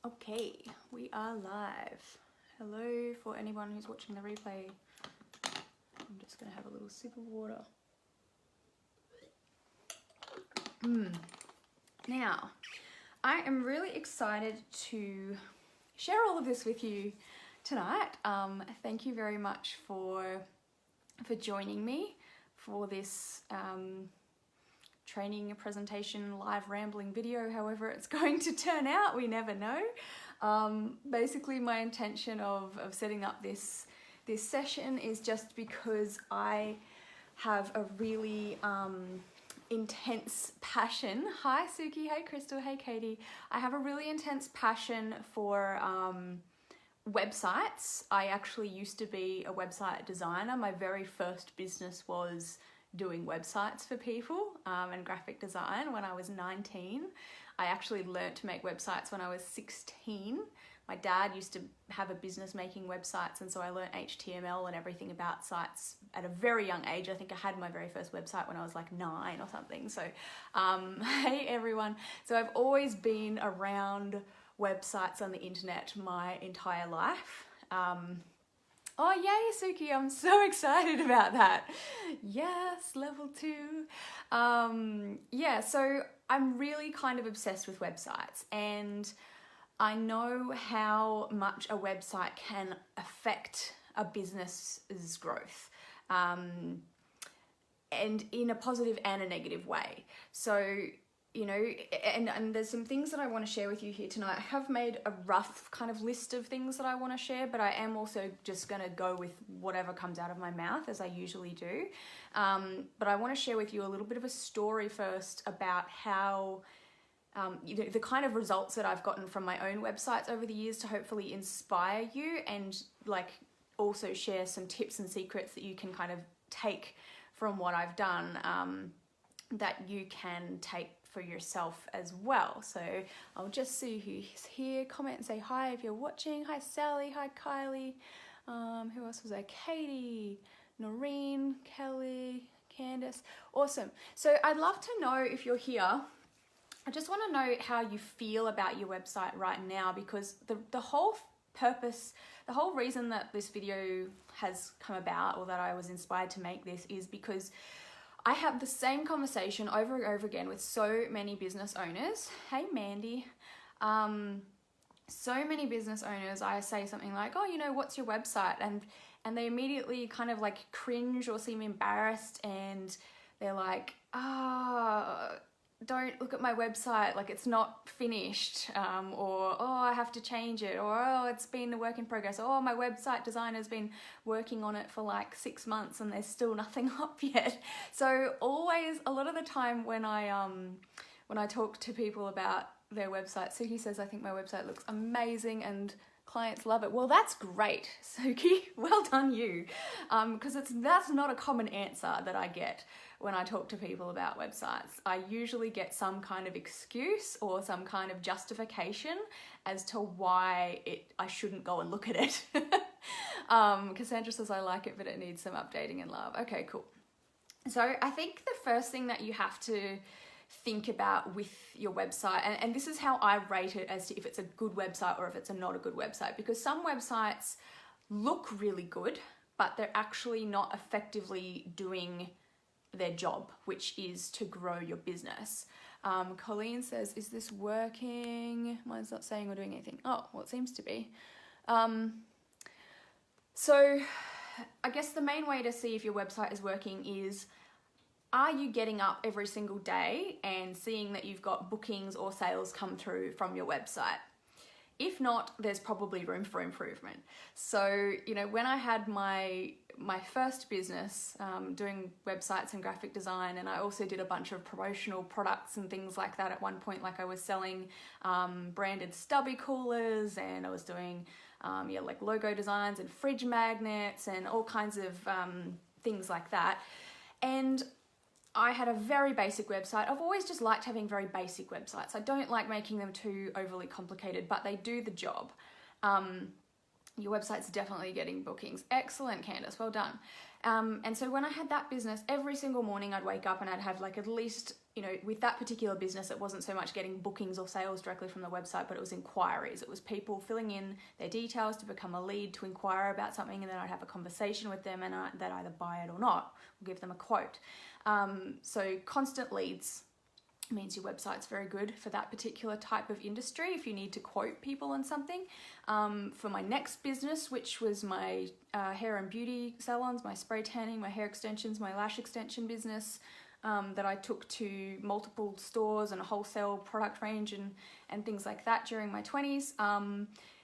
Okay, we are live. Hello for anyone who's watching the replay. I'm just gonna have a little sip of water. Now, I am really excited to share all of this with you tonight. Thank you very much for joining me for this training, presentation, live rambling video, however it's going to turn out, we never know. Basically, my intention of setting up this session is just because I have a really intense passion. Hi Suki, hey Crystal, hey Katie. I have a really intense passion for websites. I actually used to be a website designer. My very first business was doing websites for people and graphic design when I was 19. I actually learnt to make websites when I was 16. My dad used to have a business making websites, and so I learnt HTML and everything about sites at a very young age. I think I had my very first website when I was like 9 or something. So hey everyone. So I've always been around websites on the internet my entire life. Oh yay Suki, I'm so excited about that. Yes, level 2. Yeah, so I'm really kind of obsessed with websites, and I know how much a website can affect a business's growth, and in a positive and a negative way. So, you know, and there's some things that I want to share with you here tonight. I have made a rough kind of list of things that I want to share, but I am also just going to go with whatever comes out of my mouth, as I usually do. But I want to share with you a little bit of a story first about how the kind of results that I've gotten from my own websites over the years to hopefully inspire you, and like also share some tips and secrets that you can kind of take from what I've done that you can take for yourself as well. So I'll just see who's here. Comment and say hi if you're watching. Hi Sally, hi Kylie. Who else was there? Katie, Noreen, Kelly, Candace. Awesome. So I'd love to know if you're here. I just want to know how you feel about your website right now, because the whole purpose, the whole reason that this video has come about, or that I was inspired to make this, is because I have the same conversation over and over again with so many business owners. Hey Mandy. So many business owners, I say something like, oh, you know, what's your website? And they immediately kind of like cringe or seem embarrassed, and they're like, don't look at my website, like it's not finished, or oh, I have to change it, or oh, it's been a work in progress, or oh, my website designer's been working on it for like 6 months and there's still nothing up yet. So always, a lot of the time when I talk to people about their website, Suki says, I think my website looks amazing and clients love it. Well, that's great, Suki. Well done you. Because that's not a common answer that I get when I talk to people about websites. I usually get some kind of excuse or some kind of justification as to why I shouldn't go and look at it. Cassandra says, I like it, but it needs some updating and love. Okay, cool. So I think the first thing that you have to think about with your website, and this is how I rate it as to if it's a good website or if it's not a good website, because some websites look really good, but they're actually not effectively doing their job, which is to grow your business. Colleen says, is this working? Mine's not saying or doing anything. Oh, well, it seems to be. So I guess the main way to see if your website is working is, are you getting up every single day and seeing that you've got bookings or sales come through from your website? If not, there's probably room for improvement. So, you know, when I had my first business doing websites and graphic design, and I also did a bunch of promotional products and things like that at one point, like I was selling branded stubby coolers, and I was doing like logo designs and fridge magnets and all kinds of things like that. And I had a very basic website. I've always just liked having very basic websites. I don't like making them too overly complicated, but they do the job. Your website's definitely getting bookings. Excellent, Candace, well done. And so when I had that business, every single morning I'd wake up and I'd have like at least with that particular business, it wasn't so much getting bookings or sales directly from the website, but it was inquiries. It was people filling in their details to become a lead to inquire about something, and then I'd have a conversation with them and they'd either buy it or not, or give them a quote. So constant leads means your website's very good for that particular type of industry if you need to quote people on something. For my next business, which was my hair and beauty salons, my spray tanning, my hair extensions, my lash extension business, that I took to multiple stores and a wholesale product range and things like that during my 20s.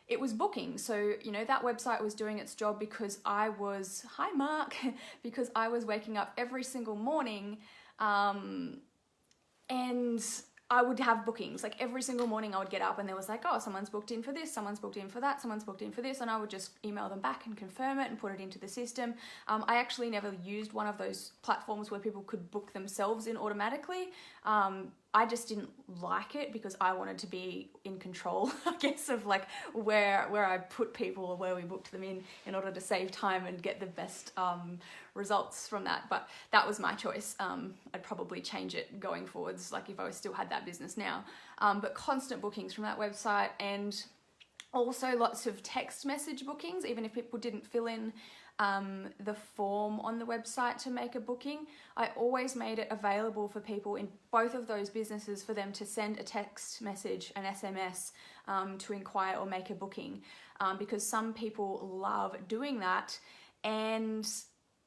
It was booking. So, that website was doing its job because I was, hi Mark, because I was waking up every single morning and I would have bookings. Like every single morning I would get up and there was like, oh, someone's booked in for this, someone's booked in for that, someone's booked in for this, and I would just email them back and confirm it and put it into the system. I actually never used one of those platforms where people could book themselves in automatically. I just didn't like it because I wanted to be in control, I guess, of like where I put people or where we booked them in order to save time and get the best results from that. But that was my choice. I'd probably change it going forwards, like if I still had that business now. But constant bookings from that website, and also lots of text message bookings, even if people didn't fill in the form on the website to make a booking. I always made it available for people in both of those businesses for them to send a text message, an SMS, to inquire or make a booking, because some people love doing that and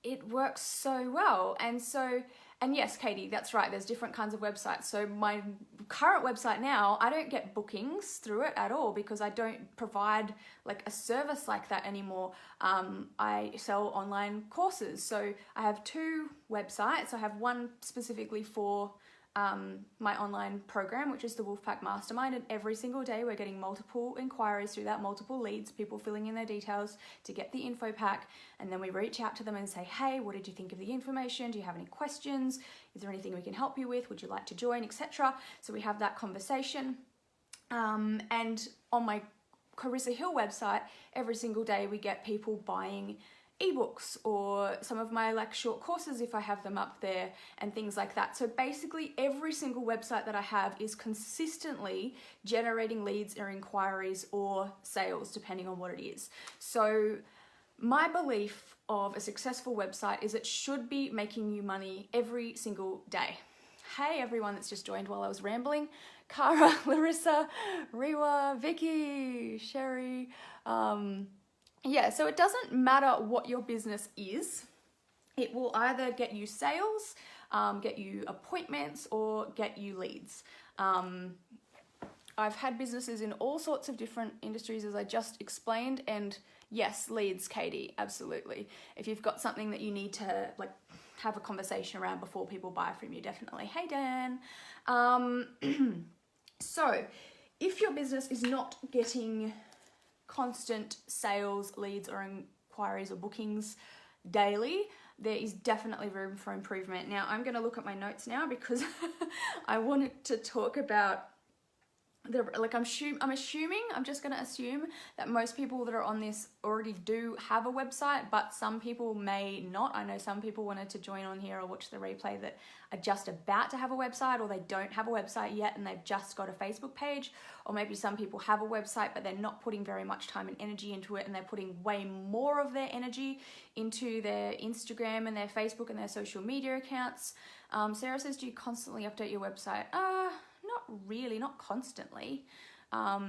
it works so well. And yes, Katie, that's right. There's different kinds of websites. So my current website now, I don't get bookings through it at all because I don't provide like a service like that anymore. I sell online courses. So I have two websites. I have one specifically for my online program, which is the Wolfpack Mastermind, and every single day we're getting multiple inquiries through that, multiple leads, people filling in their details to get the info pack, and then we reach out to them and say, hey, what did you think of the information? Do you have any questions? Is there anything we can help you with? Would you like to join, etc.? So we have that conversation. And on my Carissa Hill website, every single day we get people buying ebooks or some of my like short courses if I have them up there and things like that. So basically every single website that I have is consistently generating leads or inquiries or sales depending on what it is. So my belief of a successful website is it should be making you money every single day. Hey everyone that's just joined while I was rambling. Cara, Larissa, Rewa, Vicky, Sherry, yeah, so it doesn't matter what your business is. It will either get you sales, get you appointments, or get you leads. I've had businesses in all sorts of different industries, as I just explained, and yes, leads, Katie, absolutely. If you've got something that you need to like have a conversation around before people buy from you, definitely. Hey, Dan. So if your business is not getting constant sales, leads, or inquiries or bookings daily, there is definitely room for improvement. Now, I'm going to look at my notes now because I wanted to talk about I'm just going to assume that most people that are on this already do have a website, but some people may not. I know some people wanted to join on here or watch the replay that are just about to have a website, or they don't have a website yet and they've just got a Facebook page, or maybe some people have a website but they're not putting very much time and energy into it and they're putting way more of their energy into their Instagram and their Facebook and their social media accounts. Sarah says, do you constantly update your website? Not really, not constantly, a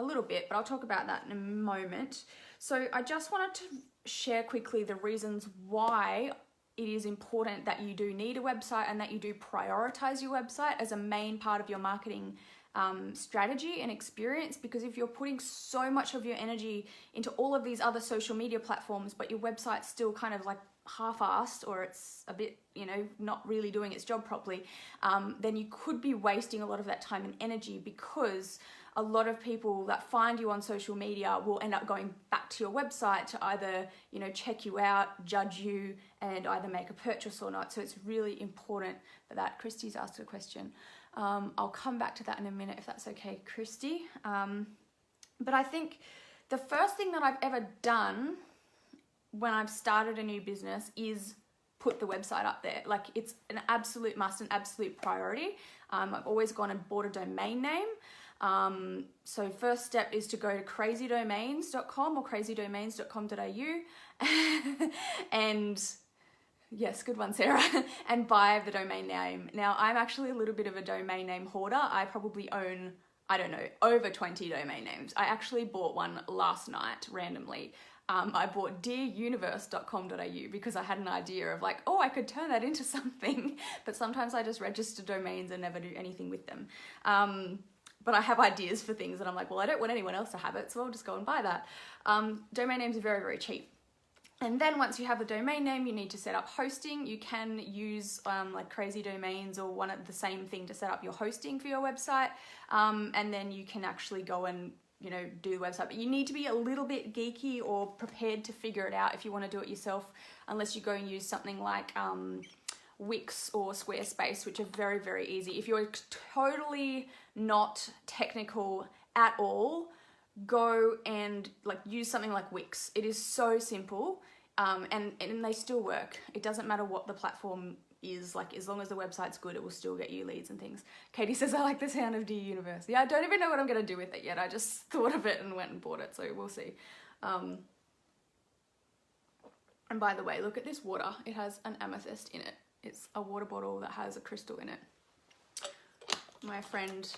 little bit, but I'll talk about that in a moment. So I just wanted to share quickly the reasons why it is important that you do need a website and that you do prioritize your website as a main part of your marketing strategy and experience. Because if you're putting so much of your energy into all of these other social media platforms, but your website's still kind of like half-assed, or it's a bit, not really doing its job properly, then you could be wasting a lot of that time and energy, because a lot of people that find you on social media will end up going back to your website to either, check you out, judge you, and either make a purchase or not. So it's really important for that. Christy's asked a question. I'll come back to that in a minute if that's okay, Christy. But I think the first thing that I've ever done when I've started a new business is put the website up there. Like, it's an absolute must, an absolute priority. I've always gone and bought a domain name. So first step is to go to crazydomains.com or crazydomains.com.au and yes, good one, Sarah, and buy the domain name. Now, I'm actually a little bit of a domain name hoarder. I probably own, I don't know, over 20 domain names. I actually bought one last night randomly. I bought dearuniverse.com.au because I had an idea of like, oh, I could turn that into something. But sometimes I just register domains and never do anything with them. But I have ideas for things and I'm like, well, I don't want anyone else to have it, so I'll just go and buy that. Domain names are very, very cheap. And then once you have a domain name, you need to set up hosting. You can use like Crazy Domains or one of the same thing to set up your hosting for your website. And then you can actually go and, you know, do the website. But you need to be a little bit geeky or prepared to figure it out if you want to do it yourself, unless you go and use something like Wix or Squarespace, which are very, very easy. If you're totally not technical at all, go and like use something like Wix. It is so simple, and they still work. It doesn't matter what the platform is, like as long as the website's good, it will still get you leads and things. Katie says, I like the sound of Dear Universe. Yeah, I don't even know what I'm going to do with it yet. I just thought of it and went and bought it, so we'll see. And by the way, look at this water. It has an amethyst in it. It's a water bottle that has a crystal in it. My friend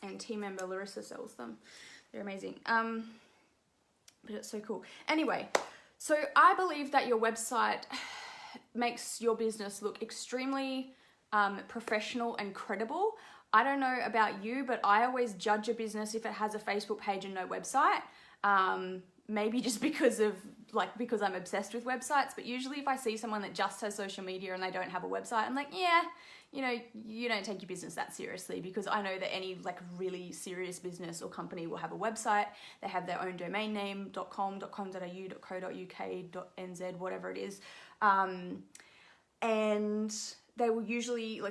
and team member Larissa sells them. They're amazing. But it's so cool. Anyway, so I believe that your website makes your business look extremely professional and credible. I don't know about you, but I always judge a business if it has a Facebook page and no website. Maybe just because I'm obsessed with websites, but usually if I see someone that just has social media and they don't have a website, I'm like, yeah, you know, you don't take your business that seriously, because I know that any like really serious business or company will have a website. They have their own domain name, .com, .com.au, .co.uk, .nz, whatever it is. And they will usually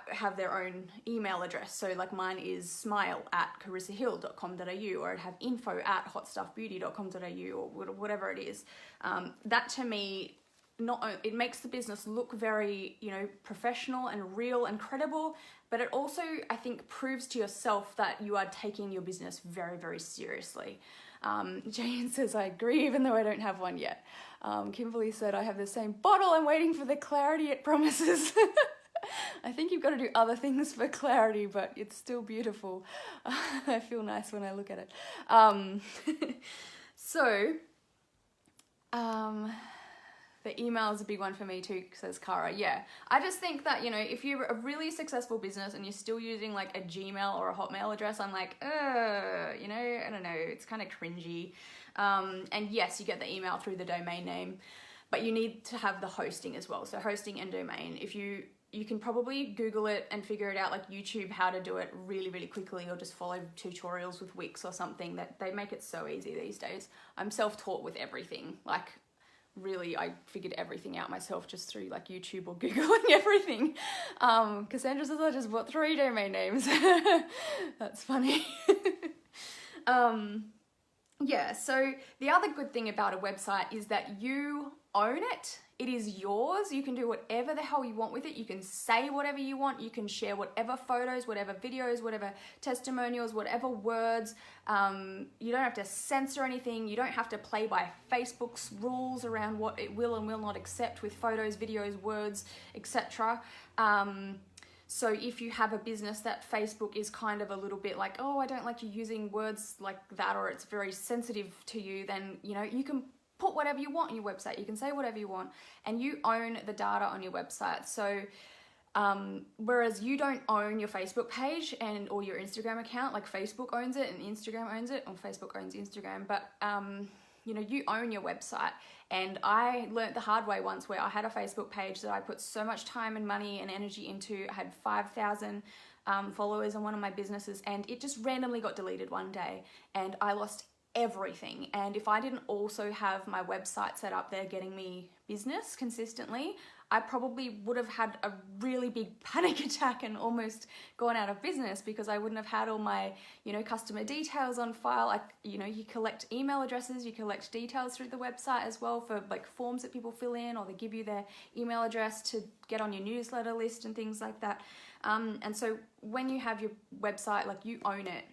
have their own email address. So like mine is smile@carissahill.com.au, or I'd have info@hotstuffbeauty.com.au, or whatever it is. That to me, it makes the business look very, you know, professional and real and credible, but it also, I think, proves to yourself that you are taking your business very, very seriously. Jane says, I agree, even though I don't have one yet. Kimberly said, I have the same bottle. I'm waiting for the clarity it promises. I think you've got to do other things for clarity, but it's still beautiful. I feel nice when I look at it. The email is a big one for me too, says Cara. Yeah, I just think that, you know, if you're a really successful business and you're still using like a Gmail or a Hotmail address, I'm like, you know, I don't know, it's kind of cringy. And yes, you get the email through the domain name, but you need to have the hosting as well. So hosting and domain. If you can probably Google it and figure it out, like YouTube, how to do it really, really quickly, or just follow tutorials with Wix or something. That they make it so easy these days. I'm self-taught with everything. Like, really, I figured everything out myself just through like YouTube or Googling everything. Cassandra says I just bought 3 domain names. That's funny. Yeah, so the other good thing about a website is that you own it. It is yours. You can do whatever the hell you want with it. You can say whatever you want. You can share whatever photos, whatever videos, whatever testimonials, whatever words. You don't have to censor anything. You don't have to play by Facebook's rules around what it will and will not accept with photos, videos, words, etc. So if you have a business that Facebook is kind of a little bit like, oh, I don't like you using words like that, or it's very sensitive to you, then, you know, you can put whatever you want on your website. You can say whatever you want, and you own the data on your website. So whereas you don't own your Facebook page or your Instagram account, like Facebook owns it and Instagram owns it, or Facebook owns Instagram, but you know, you own your website. And I learnt the hard way once, where I had a Facebook page that I put so much time and money and energy into. I had 5,000 followers on one of my businesses, and it just randomly got deleted one day, and I lost everything. And if I didn't also have my website set up there getting me business consistently, I probably would have had a really big panic attack and almost gone out of business, because I wouldn't have had all my, customer details on file. Like, you collect email addresses, you collect details through the website as well for like forms that people fill in, or they give you their email address to get on your newsletter list and things like that. And so when you have your website, like, you own it.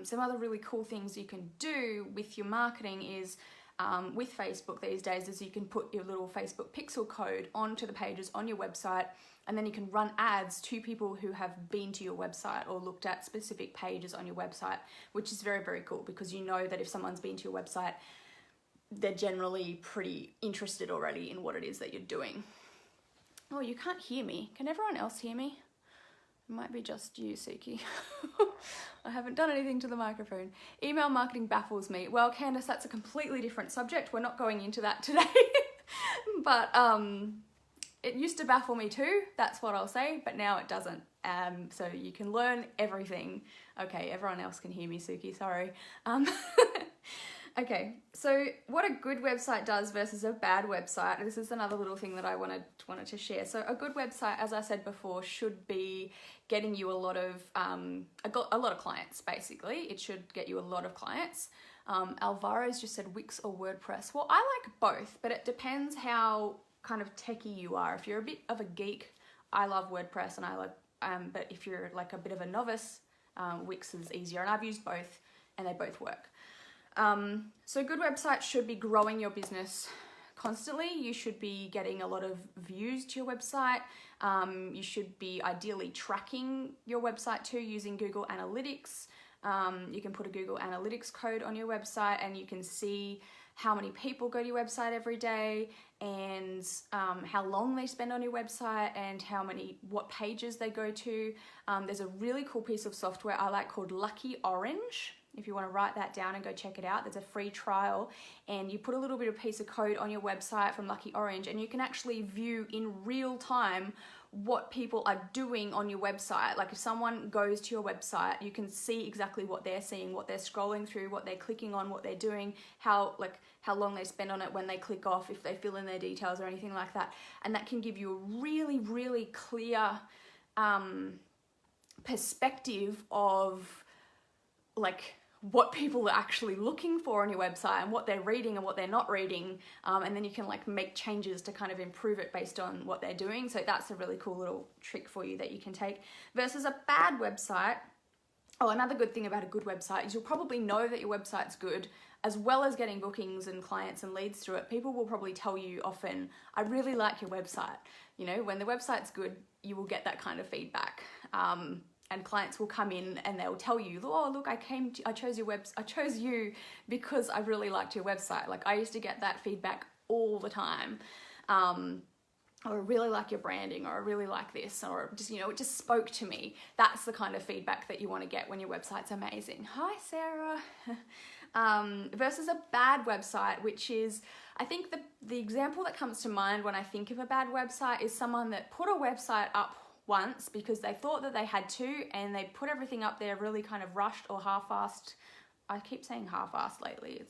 Some other really cool things you can do with your marketing is, with Facebook these days, is you can put your little Facebook pixel code onto the pages on your website, and then you can run ads to people who have been to your website or looked at specific pages on your website, which is very, very cool, because you know that if someone's been to your website, they're generally pretty interested already in what it is that you're doing. Oh, you can't hear me. Can everyone else hear me? It might be just you, Suki. I haven't done anything to the microphone. Email marketing baffles me. Well, Candace, that's a completely different subject. We're not going into that today. But it used to baffle me too, that's what I'll say, but now it doesn't. So you can learn everything. Okay, everyone else can hear me, Suki, sorry. Okay, so what a good website does versus a bad website. This is another little thing that I wanted to share. So a good website, as I said before, should be getting you a lot of clients, basically. It should get you a lot of clients. Alvaro's just said Wix or WordPress. Well, I like both, but it depends how kind of techie you are. If you're a bit of a geek, I love WordPress, and I like, but if you're like a bit of a novice, Wix is easier, and I've used both, and they both work. So good website should be growing your business constantly. You should be getting a lot of views to your website. You should be ideally tracking your website too using Google Analytics. You can put a Google Analytics code on your website, and you can see how many people go to your website every day, and how long they spend on your website, and what pages they go to. There's a really cool piece of software I like called Lucky Orange. If you want to write that down and go check it out, there's a free trial, and you put a little bit of piece of code on your website from Lucky Orange, and you can actually view in real time what people are doing on your website. Like if someone goes to your website, you can see exactly what they're seeing, what they're scrolling through, what they're clicking on, what they're doing, how long they spend on it, when they click off, if they fill in their details or anything like that. And that can give you a really, really clear perspective of like what people are actually looking for on your website, and what they're reading and what they're not reading. And then you can like make changes to kind of improve it based on what they're doing. So that's a really cool little trick for you that you can take. Versus a bad website. Oh, another good thing about a good website is you'll probably know that your website's good, as well as getting bookings and clients and leads through it. People will probably tell you often, I really like your website. When the website's good, you will get that kind of feedback. And clients will come in and they'll tell you, oh, look, I chose you because I really liked your website. Like I used to get that feedback all the time. Or I really like your branding, or I really like this, or just, it just spoke to me. That's the kind of feedback that you want to get when your website's amazing. Hi, Sarah. Versus a bad website, which is, I think the example that comes to mind when I think of a bad website is someone that put a website up once because they thought that they had to, and they put everything up there really kind of rushed or half-assed. I keep saying half-assed lately.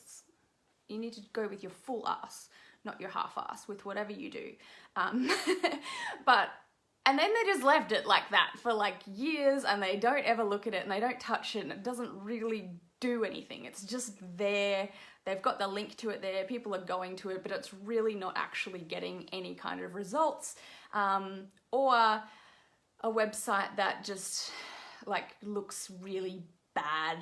You need to go with your full ass, not your half-ass, with whatever you do. And then they just left it like that for like years, and they don't ever look at it, and they don't touch it, and it doesn't really do anything. It's just there. They've got the link to it there. People are going to it, but it's really not actually getting any kind of results. Or a website that just like looks really bad.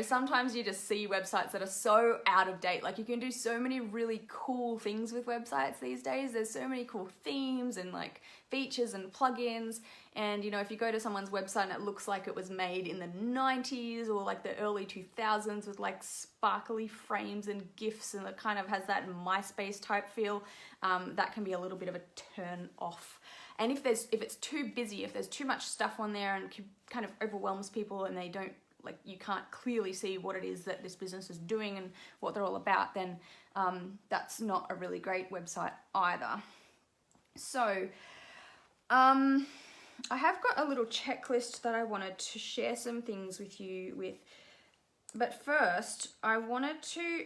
Sometimes you just see websites that are so out of date. Like you can do so many really cool things with websites these days. There's so many cool themes and like features and plugins. And if you go to someone's website and it looks like it was made in the 90s or like the early 2000s with like sparkly frames and GIFs, and it kind of has that MySpace type feel, that can be a little bit of a turn off. And if it's too busy, if there's too much stuff on there and kind of overwhelms people, and they don't, like, you can't clearly see what it is that this business is doing and what they're all about, then that's not a really great website either. So I have got a little checklist that I wanted to share some things with you with But first, I wanted to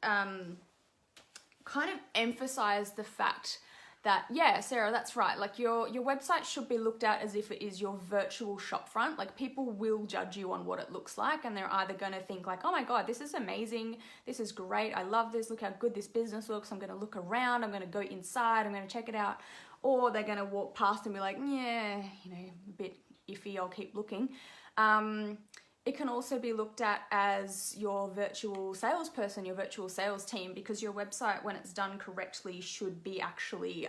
kind of emphasize the fact that, yeah, Sarah, that's right. Like your website should be looked at as if it is your virtual shopfront. Like people will judge you on what it looks like, and they're either going to think like, oh my God, this is amazing. This is great. I love this. Look how good this business looks. I'm going to look around. I'm going to go inside. I'm going to check it out. Or they're going to walk past and be like, yeah, you know, a bit iffy. I'll keep looking. It can also be looked at as your virtual salesperson, your virtual sales team, because your website, when it's done correctly, should be actually,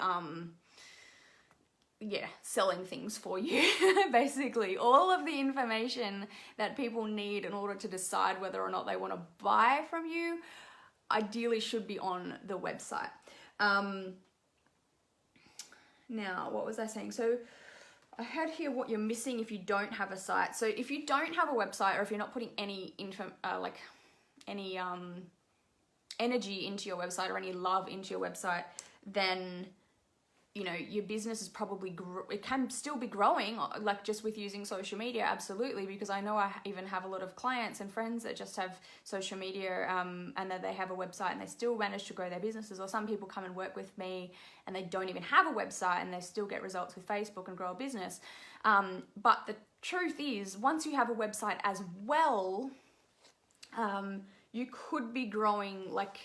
selling things for you. Basically, all of the information that people need in order to decide whether or not they want to buy from you, ideally should be on the website. Now, what was I saying? So I had here what you're missing if you don't have a site. So if you don't have a website, or if you're not putting any energy into your website or any love into your website, then you know your business is probably it can still be growing, like just with using social media. Absolutely, because I know I even have a lot of clients and friends that just have social media and that they have a website and they still manage to grow their businesses. Or some people come and work with me and they don't even have a website and they still get results with Facebook and grow a business. But the truth is, once you have a website as well, you could be growing like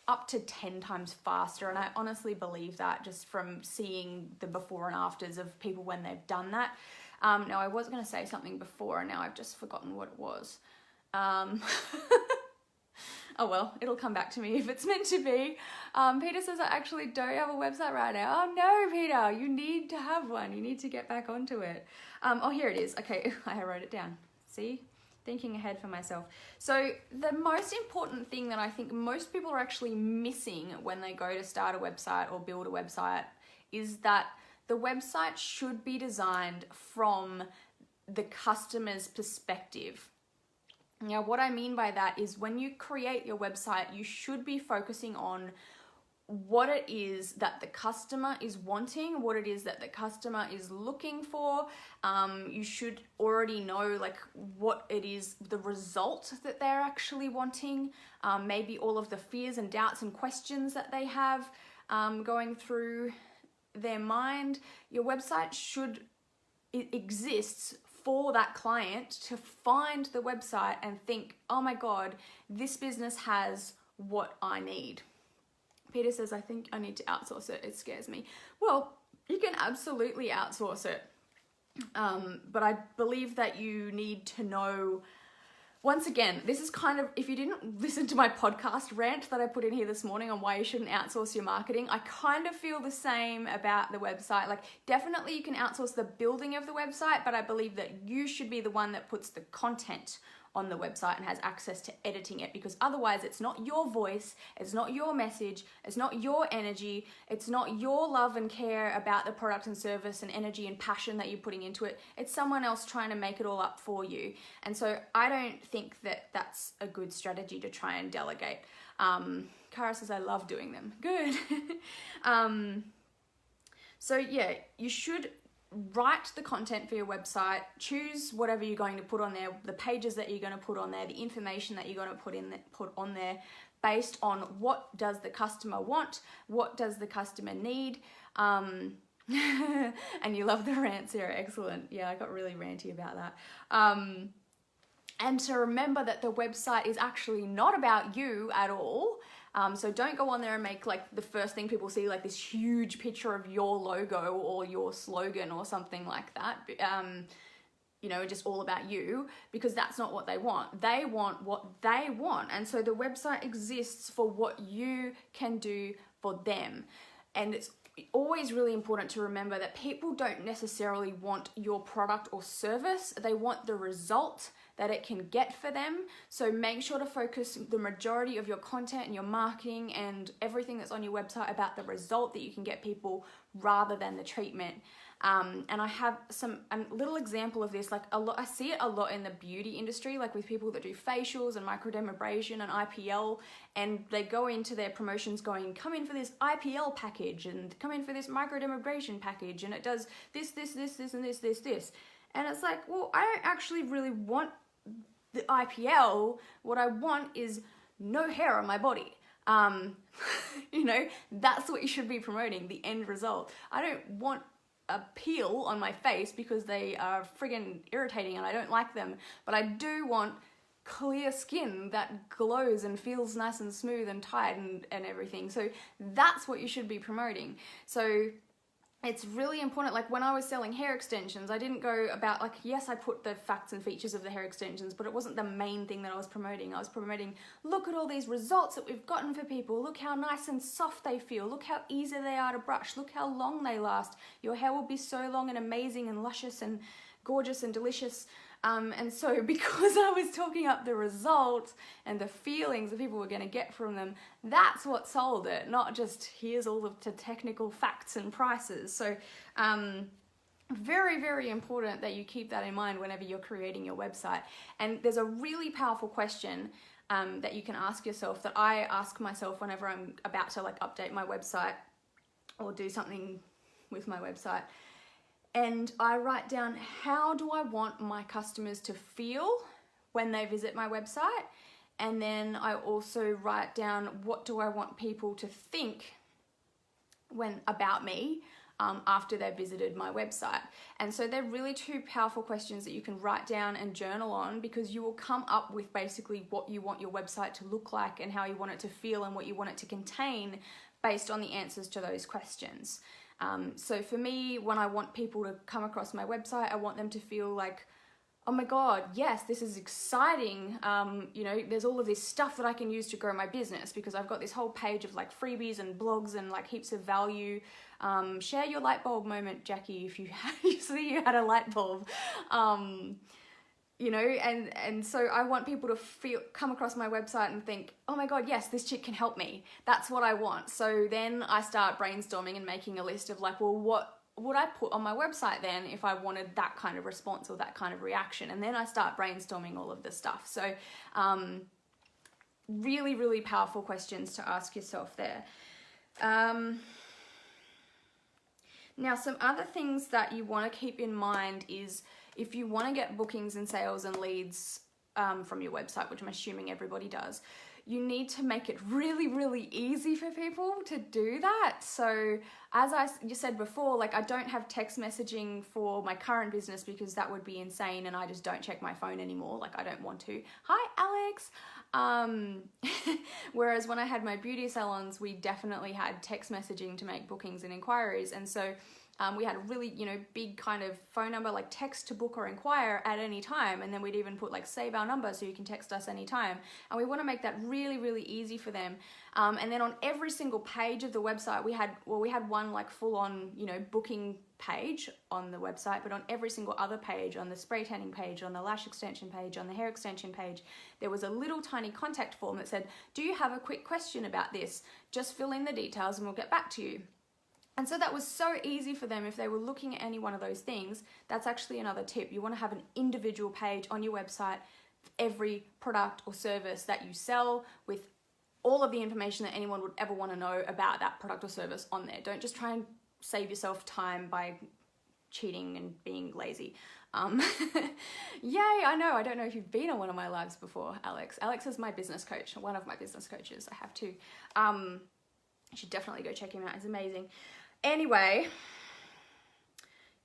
up to 10 times faster. And I honestly believe that just from seeing the before and afters of people when they've done that. Now I was going to say something before and now I've just forgotten what it was. Oh well, it'll come back to me if it's meant to be. Peter says I actually don't have a website right now. Oh no, Peter, you need to have one. You need to get back onto it. Oh, here it is. Okay, I wrote it down. See? Thinking ahead for myself. So the most important thing that I think most people are actually missing when they go to start a website or build a website is that the website should be designed from the customer's perspective. Now, what I mean by that is when you create your website, you should be focusing on what it is that the customer is wanting, what it is that the customer is looking for. You should already know like what it is, the result that they're actually wanting, maybe all of the fears and doubts and questions that they have going through their mind. Your website it exists for that client to find the website and think, oh my God, this business has what I need. Peter says, I think I need to outsource it. It scares me. Well, you can absolutely outsource it. But I believe that you need to know, once again, this is kind of, if you didn't listen to my podcast rant that I put in here this morning on why you shouldn't outsource your marketing, I kind of feel the same about the website. Like definitely you can outsource the building of the website, but I believe that you should be the one that puts the content on the website and has access to editing it, because otherwise it's not your voice, it's not your message, it's not your energy, it's not your love and care about the product and service and energy and passion that you're putting into it. It's someone else trying to make it all up for you. And so I don't think that that's a good strategy to try and delegate. Cara says, I love doing them. Good. So yeah, you should write the content for your website, choose whatever you're going to put on there, the pages that you're going to put on there, the information that you're going to put on there based on what does the customer want, what does the customer need. And you love the rant, Sarah, excellent. Yeah, I got really ranty about that. And to remember that the website is actually not about you at all. So don't go on there and make like the first thing people see like this huge picture of your logo or your slogan or something like that. You know, just all about you, because that's not what they want. They want what they want. And so the website exists for what you can do for them. And it's always really important to remember that people don't necessarily want your product or service. They want the result that it can get for them. So make sure to focus the majority of your content and your marketing and everything that's on your website about the result that you can get people rather than the treatment. And I have a little example of this, like I see it a lot in the beauty industry, like with people that do facials and microdermabrasion and IPL, and they go into their promotions going, come in for this IPL package and come in for this microdermabrasion package, and it does this, and this. And it's like, well, I don't actually really want the IPL, what I want is no hair on my body. You know, that's what you should be promoting, the end result. I don't want a peel on my face because they are friggin' irritating and I don't like them, but I do want clear skin that glows and feels nice and smooth and tight and everything. So that's what you should be promoting. So it's really important. Like when I was selling hair extensions, I didn't go about like, yes, I put the facts and features of the hair extensions, but it wasn't the main thing that I was promoting. I was promoting, look at all these results that we've gotten for people. Look how nice and soft they feel. Look how easy they are to brush. Look how long they last. Your hair will be so long and amazing and luscious and gorgeous and delicious. And so because I was talking up the results and the feelings that people were going to get from them, that's what sold it, not just here's all of the technical facts and prices. So very, very important that you keep that in mind whenever you're creating your website. And there's a really powerful question that you can ask yourself, that I ask myself whenever I'm about to like update my website or do something with my website. And I write down, how do I want my customers to feel when they visit my website? And then I also write down, what do I want people to think about me after they've visited my website? And so they're really two powerful questions that you can write down and journal on, because you will come up with basically what you want your website to look like and how you want it to feel and what you want it to contain based on the answers to those questions. So for me, when I want people to come across my website, I want them to feel like, oh my God, yes, this is exciting. You know, there's all of this stuff that I can use to grow my business, because I've got this whole page of like freebies and blogs and like heaps of value. Share your light bulb moment, Jackie, if you see you had a light bulb. You know, and so I want people to come across my website and think, oh my God, yes, this chick can help me. That's what I want. So then I start brainstorming and making a list of like, well, what would I put on my website then if I wanted that kind of response or that kind of reaction? And then I start brainstorming all of the stuff. So really, really powerful questions to ask yourself there. Now, some other things that you want to keep in mind is, if you want to get bookings and sales and leads from your website, which I'm assuming everybody does, you need to make it really, really easy for people to do that. So as you said before, like I don't have text messaging for my current business because that would be insane, and I just don't check my phone anymore. Like I don't want to. Hi, Alex. Whereas when I had my beauty salons, we definitely had text messaging to make bookings and inquiries. And so we had a really, you know, big kind of phone number, like text to book or inquire at any time. And then we'd even put like save our number so you can text us anytime. And we want to make that really, really easy for them. And then on every single page of the website, we had one like full on, you know, booking page on the website, but on every single other page, on the spray tanning page, on the lash extension page, on the hair extension page, there was a little tiny contact form that said, do you have a quick question about this? Just fill in the details and we'll get back to you. And so that was so easy for them if they were looking at any one of those things. That's actually another tip. You want to have an individual page on your website for every product or service that you sell, with all of the information that anyone would ever want to know about that product or service on there. Don't just try and save yourself time by cheating and being lazy. Yay, I know. I don't know if you've been on one of my lives before, Alex. Alex is my business coach, one of my business coaches. I have two. You should definitely go check him out. He's amazing. Anyway,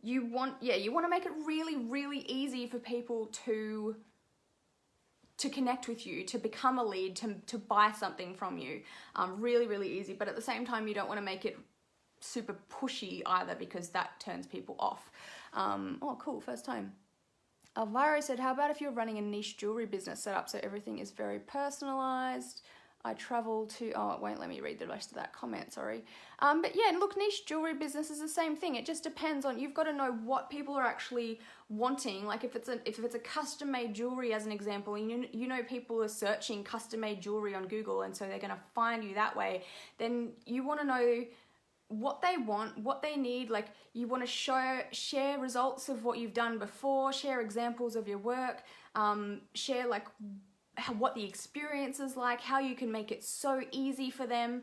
you want to make it really, really easy for people to connect with you, to become a lead, to buy something from you. Really, really easy. But at the same time, you don't want to make it super pushy either, because that turns people off. Oh, cool. First time. Alvaro said, how about if you're running a niche jewelry business set up so everything is very personalized? I travel to, oh, it won't let me read the rest of that comment, sorry. But yeah, look, niche jewelry business is the same thing. It just depends on, you've got to know what people are actually wanting. Like if it's a custom made jewelry, as an example, and you know people are searching custom made jewelry on Google, and so they're going to find you that way, then you want to know what they want, what they need. Like you want to share results of what you've done before, share examples of your work, share like what the experience is like, how you can make it so easy for them.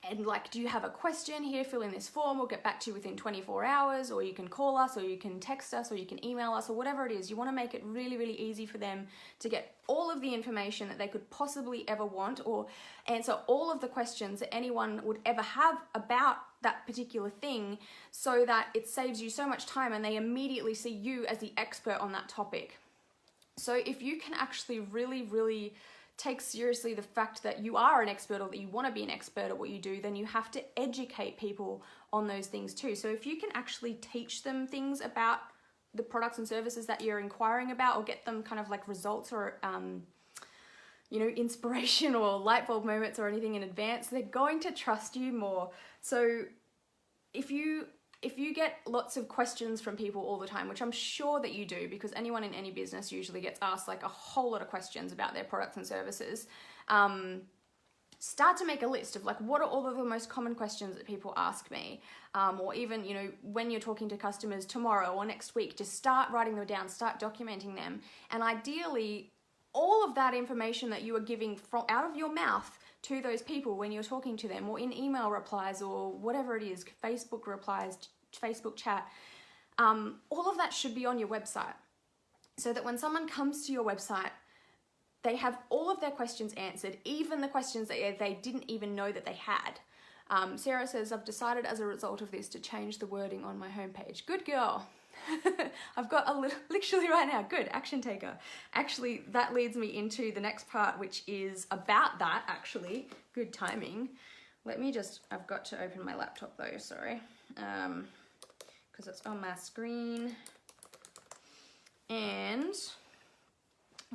and like, do you have a question here? Fill in this form. We'll get back to you within 24 hours, or you can call us, or you can text us, or you can email us, or whatever it is. You want to make it really, really easy for them to get all of the information that they could possibly ever want, or answer all of the questions that anyone would ever have about that particular thing, so that it saves you so much time and they immediately see you as the expert on that topic. So if you can actually really, really take seriously the fact that you are an expert, or that you want to be an expert at what you do, then you have to educate people on those things too. So if you can actually teach them things about the products and services that you're inquiring about, or get them kind of like results or you know, inspiration or light bulb moments or anything in advance, they're going to trust you more. So if you get lots of questions from people all the time, which I'm sure that you do, because anyone in any business usually gets asked like a whole lot of questions about their products and services, start to make a list of like, what are all of the most common questions that people ask me? Or even, you know, when you're talking to customers tomorrow or next week, just start writing them down, start documenting them. And ideally, all of that information that you are giving from out of your mouth to those people when you're talking to them, or in email replies, or whatever it is, Facebook replies, Facebook chat, all of that should be on your website, so that when someone comes to your website, they have all of their questions answered, even the questions that they didn't even know that they had. Sarah says, I've decided as a result of this to change the wording on my homepage. Good girl. I've got a little, literally right now, good, action taker. Actually, that leads me into the next part, which is about that, actually. Good timing. Let me just, I've got to open my laptop though, sorry. Because it's on my screen. And,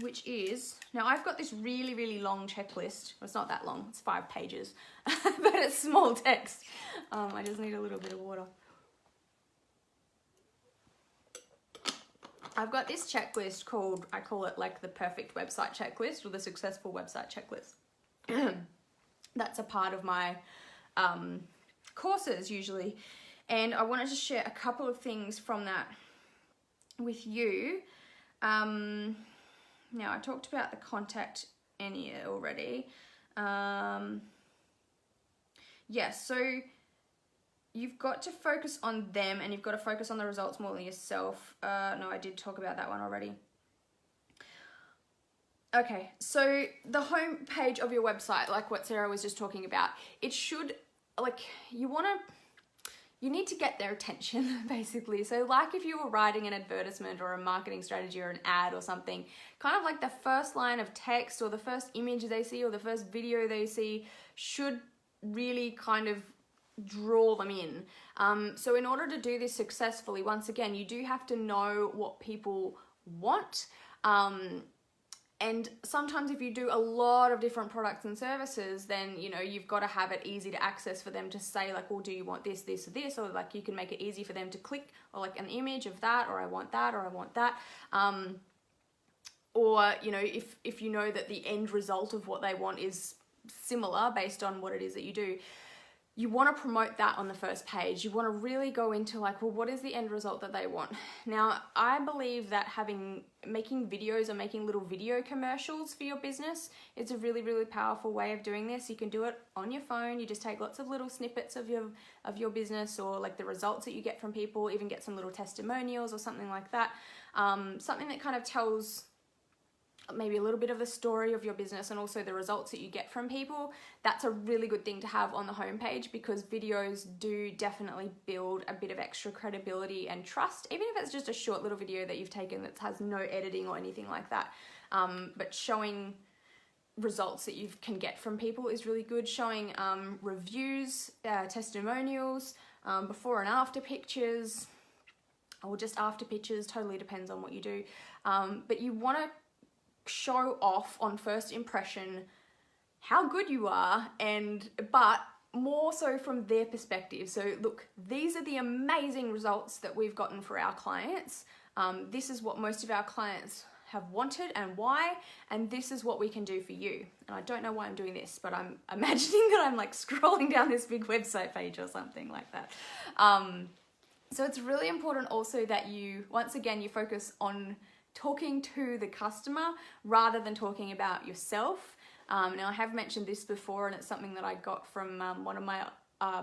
which is, now I've got this really, really long checklist. Well, it's not that long, it's 5 pages, but it's small text. I just need a little bit of water. I've got this checklist called, I call it like the perfect website checklist, or the successful website checklist. That's a part of my courses usually. And I wanted to share a couple of things from that with you. Now, I talked about the contact area already. Yes, so you've got to focus on them, and you've got to focus on the results more than yourself. No, I did talk about that one already. Okay, so the home page of your website, like what Sarah was just talking about, it should, like, you need to get their attention, basically. So like if you were writing an advertisement or a marketing strategy or an ad or something, kind of like the first line of text or the first image they see or the first video they see should really kind of draw them in. So in order to do this successfully, once again, you do have to know what people want. And sometimes if you do a lot of different products and services, then, you know, you've got to have it easy to access for them to say like, well, do you want this, this, or this? Or like you can make it easy for them to click, or like an image of that, or I want that, or I want that. Or, you know, if you know that the end result of what they want is similar based on what it is that you do, you want to promote that on the first page. You want to really go into like, well, what is the end result that they want? Now, I believe that making videos or making little video commercials for your business is a really, really powerful way of doing this. You can do it on your phone. You just take lots of little snippets of your business, or like the results that you get from people, even get some little testimonials or something like that. Something that kind of tells maybe a little bit of the story of your business and also the results that you get from people. That's a really good thing to have on the homepage, because videos do definitely build a bit of extra credibility and trust, even if it's just a short little video that you've taken that has no editing or anything like that. But showing results that you can get from people is really good. Showing reviews, testimonials, before and after pictures, or just after pictures, totally depends on what you do. But you want to show off on first impression how good you are, but more so from their perspective. So look, these are the amazing results that we've gotten for our clients. This is what most of our clients have wanted and why, and this is what we can do for you. And I don't know why I'm doing this, but I'm imagining that I'm like scrolling down this big website page or something like that. So it's really important also that you, once again, you focus on talking to the customer rather than talking about yourself. Now I have mentioned this before, and it's something that I got from one of my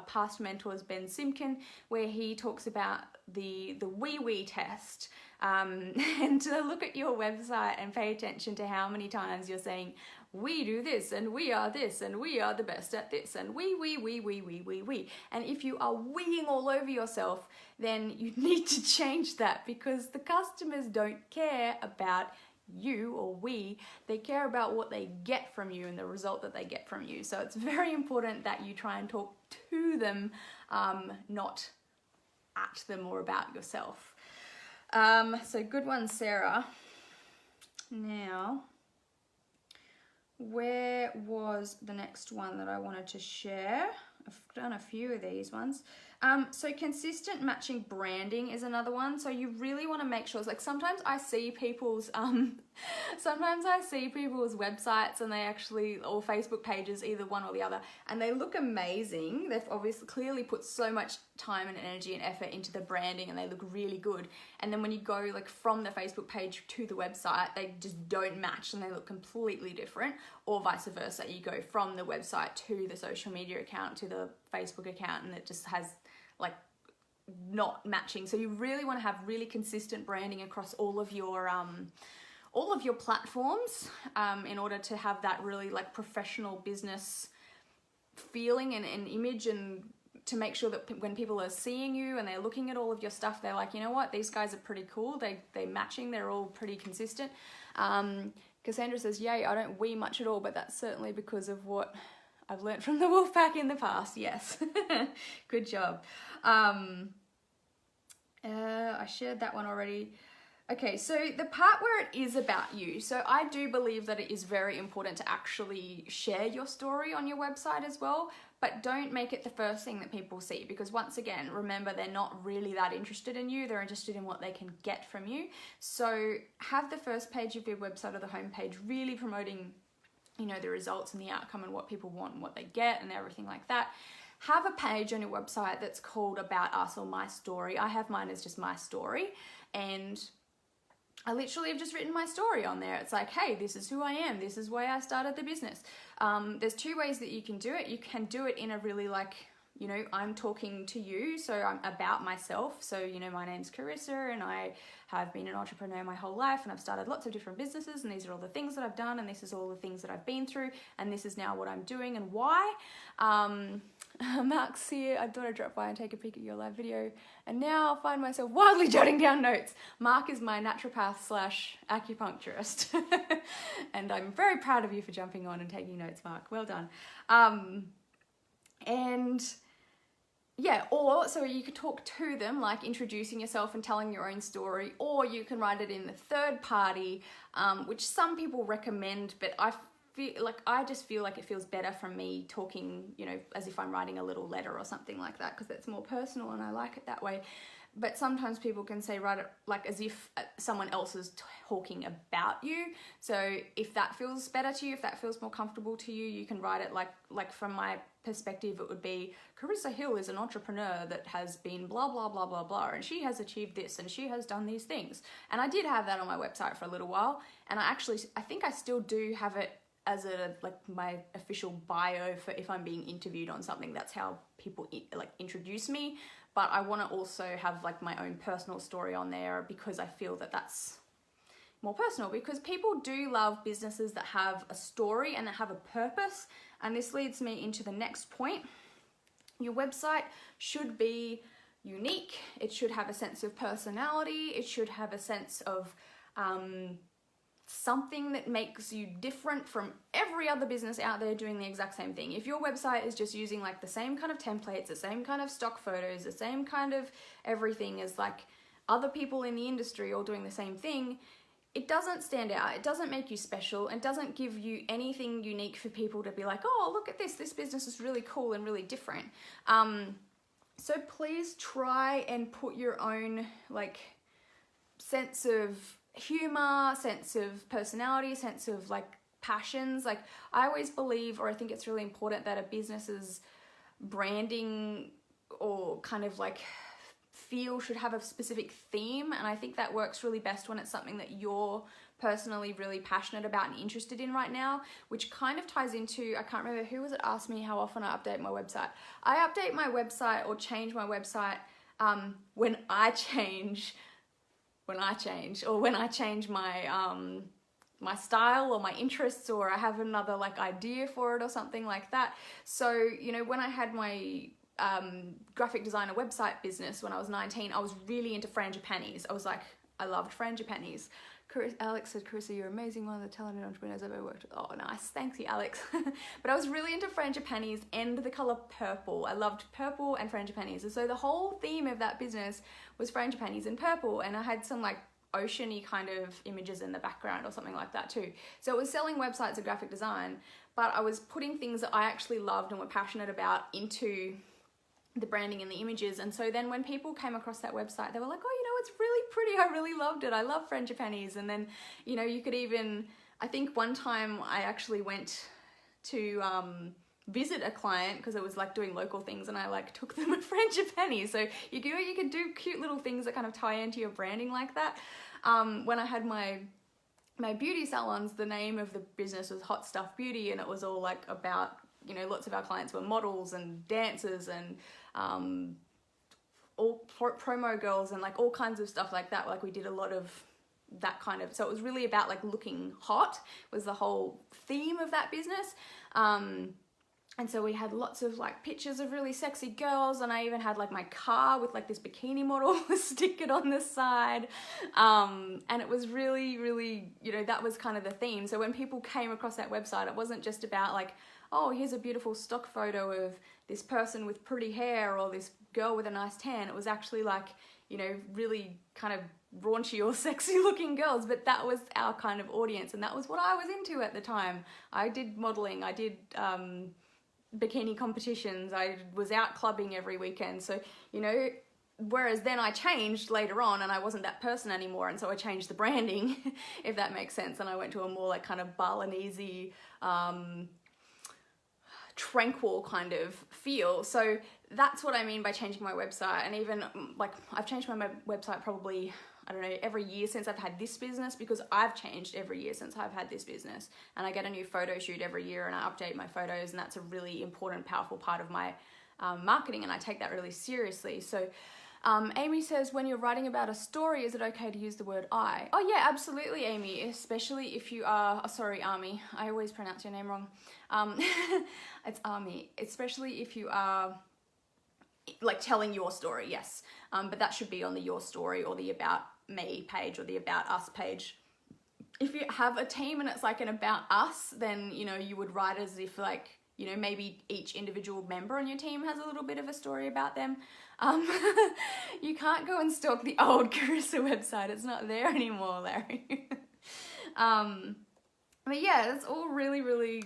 past mentors, Ben Simkin, where he talks about the wee test, and to look at your website and pay attention to how many times you're saying, we do this, and we are this, and we are the best at this, and we. And if you are weeing all over yourself, then you need to change that, because the customers don't care about you or we, they care about what they get from you and the result that they get from you. So it's very important that you try and talk to them, not at them or about yourself. So good one, Sarah. Now, where was the next one that I wanted to share? I've done a few of these ones. So consistent matching branding is another one. So you really want to make sure, it's like sometimes I see people's websites, and they actually, or Facebook pages, either one or the other, and they look amazing. They've obviously clearly put so much time and energy and effort into the branding, and they look really good. And then when you go like from the Facebook page to the website, they just don't match and they look completely different, or vice versa. You go from the website to the social media account to the Facebook account, and it just has like not matching. So you really want to have really consistent branding across all of your platforms, in order to have that really like professional business feeling and image, and to make sure that when people are seeing you and they're looking at all of your stuff, they're like, you know what, these guys are pretty cool. They're matching. They're all pretty consistent. Cassandra says, yay, I don't wee much at all, but that's certainly because of what I've learned from the Wolfpack in the past. Yes. Good job. I shared that one already. Okay, so the part where it is about you. So I do believe that it is very important to actually share your story on your website as well, but don't make it the first thing that people see, because once again, remember, they're not really that interested in you. They're interested in what they can get from you. So have the first page of your website or the homepage really promoting, you know, the results and the outcome and what people want and what they get and everything like that. Have a page on your website that's called About Us or My Story. I have mine as just My Story, and I literally have just written my story on there. It's like, hey, this is who I am. This is why I started the business. There's two ways that you can do it. You can do it in a really like, you know, I'm talking to you, so I'm about myself. So, you know, my name's Carissa and I have been an entrepreneur my whole life, and I've started lots of different businesses, and these are all the things that I've done, and this is all the things that I've been through, and this is now what I'm doing and why. Mark's here. I thought I'd drop by and take a peek at your live video, and now I find myself wildly jotting down notes. Mark is my naturopath / acupuncturist, and I'm very proud of you for jumping on and taking notes, Mark. Well done. And yeah, or so you could talk to them, like introducing yourself and telling your own story, or you can write it in the third party, which some people recommend, but I just feel like it feels better from me talking, you know, as if I'm writing a little letter or something like that, because it's more personal and I like it that way. But sometimes people can say write it like as if someone else is talking about you. So if that feels better to you, if that feels more comfortable to you, you can write it like from my perspective, it would be, Carissa Hill is an entrepreneur that has been blah, blah, blah, blah, blah, and she has achieved this and she has done these things. And I did have that on my website for a little while, and I think I still do have it as my official bio for if I'm being interviewed on something. That's how people introduce me. But I want to also have like my own personal story on there, because I feel that that's more personal, because people do love businesses that have a story and that have a purpose. And this leads me into the next point. Your website should be unique. It should have a sense of personality. It should have a sense of something that makes you different from every other business out there doing the exact same thing. If your website is just using like the same kind of templates, the same kind of stock photos, the same kind of everything as like other people in the industry all doing the same thing, it doesn't stand out. It doesn't make you special, and doesn't give you anything unique for people to be like, oh, look at this business is really cool and really different. So please try and put your own like sense of humor, sense of personality, sense of like passions. Like I always believe, or I think it's really important, that a business's branding or kind of like feel should have a specific theme, and I think that works really best when it's something that you're personally really passionate about and interested in right now, which kind of ties into, I can't remember who was it asked me how often I update my website. I update my website or change my website when I change my my style or my interests, or I have another like idea for it or something like that. So, you know, when I had my graphic designer website business when I was 19, I was really into frangipanis. I was like, I loved frangipanis. Alex said, Carissa, you're amazing, one of the talented entrepreneurs I've ever worked with. Oh, nice. Thanks you, Alex. But I was really into frangipanis and the color purple. I loved purple and frangipanis. And so the whole theme of that business was frangipanis and purple. And I had some like oceany kind of images in the background or something like that too. So it was selling websites and graphic design, but I was putting things that I actually loved and were passionate about into the branding and the images. And so then when people came across that website, they were like, oh, you know, it's really pretty. I really loved it. I love frangipanis. And then, you know, you could even, I think one time I actually went to visit a client because it was like doing local things, and I like took them a frangipani. So you could do cute little things that kind of tie into your branding like that. When I had my beauty salons, the name of the business was Hot Stuff Beauty, and it was all like about, you know, lots of our clients were models and dancers and all promo girls and like all kinds of stuff like that. Like we did a lot of that kind of, so it was really about like looking hot was the whole theme of that business. And so we had lots of like pictures of really sexy girls, and I even had like my car with like this bikini model sticker on the side. And it was really, really, you know, that was kind of the theme. So when people came across that website, it wasn't just about like, oh, here's a beautiful stock photo of this person with pretty hair or this girl with a nice tan. It was actually like, you know, really kind of raunchy or sexy looking girls, but that was our kind of audience, and that was what I was into at the time. I did modeling, I did bikini competitions, I was out clubbing every weekend. So, you know, whereas then I changed later on and I wasn't that person anymore, and so I changed the branding, if that makes sense, and I went to a more like kind of Balinese, tranquil kind of feel. So that's what I mean by changing my website. And even like I've changed my website probably, I don't know, every year since I've had this business, because I've changed every year since I've had this business, and I get a new photo shoot every year and I update my photos, and that's a really important, powerful part of my marketing, and I take that really seriously. So Amy says, when you're writing about a story, is it okay to use the word I? Oh yeah, absolutely, Amy, especially if you are, oh, sorry, Army, I always pronounce your name wrong. It's Army, especially if you are like telling your story, yes. But that should be on the Your Story or the About Me page or the About Us page. If you have a team and it's like an About Us, then, you know, you would write as if like, you know, maybe each individual member on your team has a little bit of a story about them. You can't go and stalk the old Carissa website. It's not there anymore, Larry. But yeah, that's all really, really,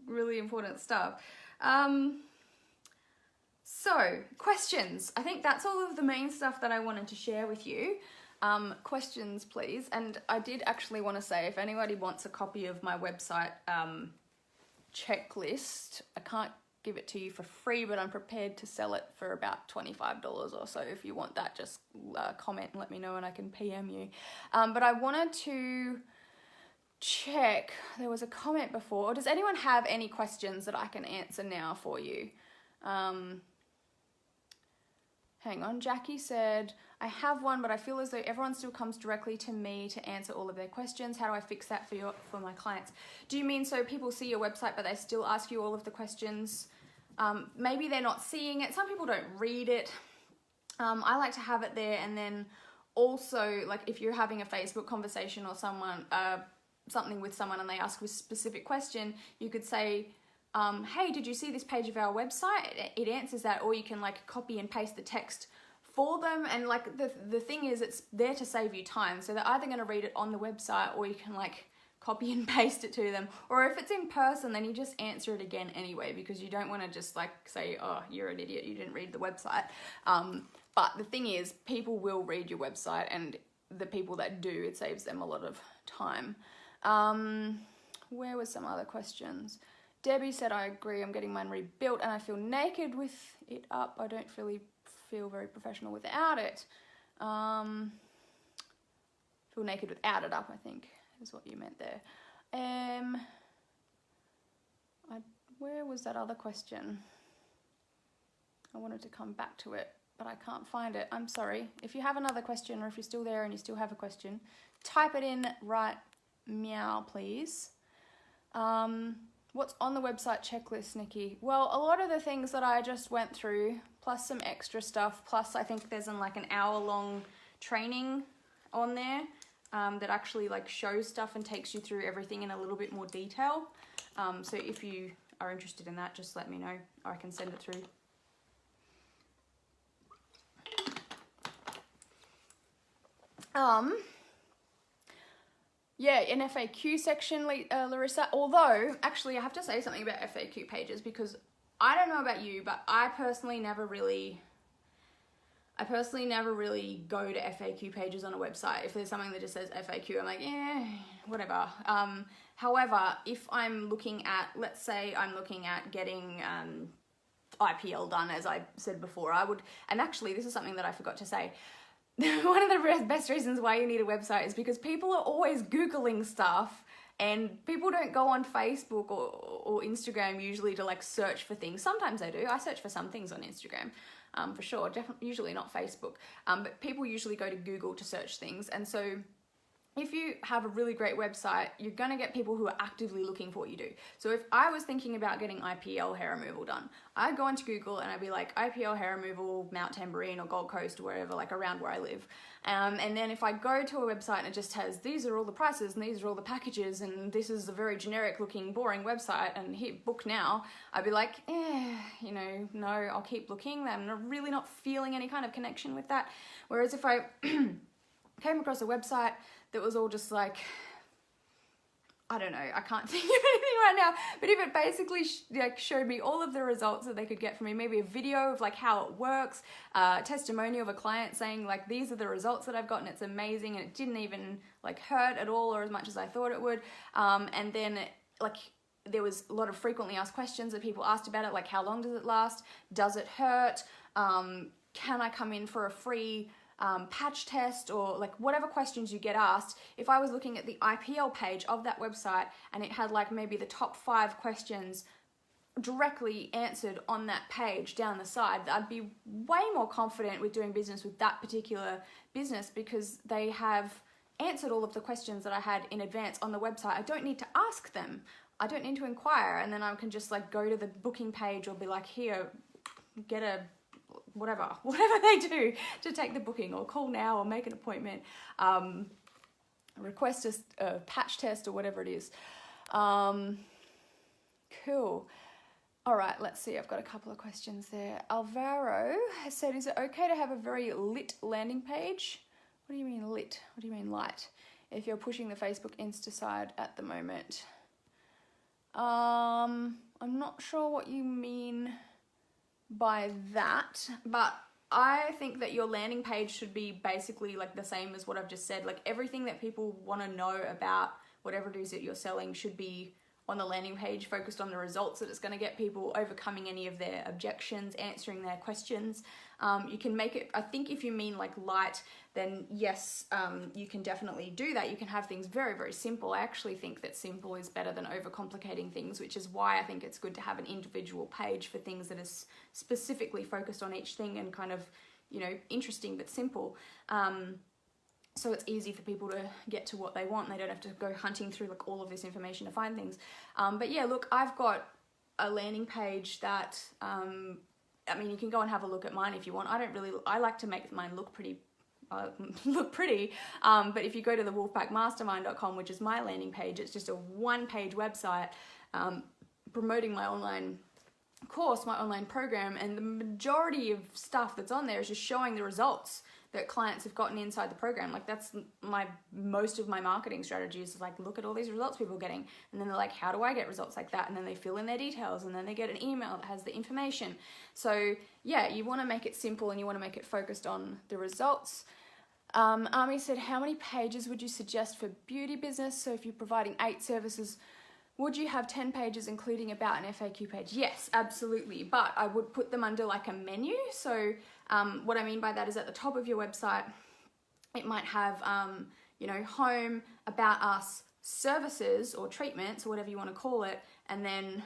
really important stuff. So, questions. I think that's all of the main stuff that I wanted to share with you. Questions, please. And I did actually want to say, if anybody wants a copy of my website checklist, I can't give it to you for free, but I'm prepared to sell it for about $25 or so. If you want that, just comment and let me know and I can PM you. But I wanted to check, there was a comment before. Does anyone have any questions that I can answer now for you? Hang on, Jackie said, I have one, but I feel as though everyone still comes directly to me to answer all of their questions. How do I fix that for my clients? Do you mean so people see your website, but they still ask you all of the questions? Maybe they're not seeing it. Some people don't read it. I like to have it there, and then also, like if you're having a Facebook conversation or something with someone and they ask a specific question, you could say, hey, did you see this page of our website? It answers that, or you can like copy and paste the text for them. And like the thing is, it's there to save you time. So they're either going to read it on the website, or you can like copy and paste it to them. Or if it's in person, then you just answer it again anyway, because you don't want to just like say, oh, you're an idiot, you didn't read the website. But the thing is, people will read your website, and the people that do, it saves them a lot of time. Where were some other questions? Debbie said, I agree, I'm getting mine rebuilt and I feel naked with it up. I don't really feel very professional without it. Feel naked without it up, I think, is what you meant there. Where was that other question? I wanted to come back to it, but I can't find it. I'm sorry. If you have another question, or if you're still there and you still have a question, type it in right meow, please. What's on the website checklist, Nikki? Well, a lot of the things that I just went through, plus some extra stuff, plus I think there's like an hour-long training on there that actually like shows stuff and takes you through everything in a little bit more detail. So if you are interested in that, just let me know. I can send it through. Yeah, an FAQ section, Larissa. Although, actually, I have to say something about FAQ pages, because I don't know about you, but I personally never really go to FAQ pages on a website. If there's something that just says FAQ, I'm like, whatever. However, if I'm looking at, let's say I'm looking at getting IPL done, as I said before, I would, and actually this is something that I forgot to say, one of the best reasons why you need a website is because people are always Googling stuff, and people don't go on Facebook or Instagram usually to like search for things. Sometimes they do. I search for some things on Instagram, for sure. Definitely, usually not Facebook. But people usually go to Google to search things. And so if you have a really great website, you're going to get people who are actively looking for what you do. So if I was thinking about getting IPL hair removal done, I'd go into Google and I'd be like, IPL hair removal, Mount Tambourine or Gold Coast or wherever, like around where I live. And then if I go to a website and it just has, these are all the prices and these are all the packages and this is a very generic looking, boring website and hit book now, I'd be like, no, I'll keep looking. I'm really not feeling any kind of connection with that. Whereas if I came across a website that was all just like, I don't know, I can't think of anything right now, but if it basically showed me all of the results that they could get from me, maybe a video of like how it works, testimonial of a client saying like, these are the results that I've gotten, it's amazing, and it didn't even like hurt at all or as much as I thought it would, and then like there was a lot of frequently asked questions that people asked about it, like how long does it last, does it hurt, can I come in for a free patch test, or like whatever questions you get asked. If I was looking at the IPL page of that website and it had like maybe the top 5 questions directly answered on that page down the side, I'd be way more confident with doing business with that particular business because they have answered all of the questions that I had in advance on the website. I don't need to ask them. I don't need to inquire, and then I can just like go to the booking page or be like, here, get a whatever they do to take the booking, or call now or make an appointment, request a patch test or whatever it is. Cool. All right, let's see. I've got a couple of questions there. Alvaro has said, is it okay to have a very lit landing page? What do you mean lit? What do you mean light? If you're pushing the Facebook Insta side at the moment. I'm not sure what you mean by that, but I think that your landing page should be basically like the same as what I've just said. Like everything that people want to know about whatever it is that you're selling should be on the landing page, focused on the results that it's going to get people, overcoming any of their objections, answering their questions. You can make it, I think if you mean like light, then yes, you can definitely do that. You can have things very, very simple. I actually think that simple is better than overcomplicating things, which is why I think it's good to have an individual page for things that is specifically focused on each thing and kind of, interesting but simple. So it's easy for people to get to what they want. They don't have to go hunting through like all of this information to find things. But yeah, look, I've got a landing page that, you can go and have a look at mine if you want. I like to make mine look pretty. But if you go to the wolfpackmastermind.com, which is my landing page, it's just a one-page website promoting my online course, my online program, and the majority of stuff that's on there is just showing the results that clients have gotten inside the program. Like that's most of my marketing strategy is like, look at all these results people are getting. And then they're like, how do I get results like that? And then they fill in their details and then they get an email that has the information. So yeah, you want to make it simple and you want to make it focused on the results. Ami said, how many pages would you suggest for beauty business? So if you're providing 8 services, would you have 10 pages including about an FAQ page? Yes, absolutely. But I would put them under like a menu. So What I mean by that is at the top of your website, it might have, you know, home, about us, services or treatments or whatever you want to call it, and then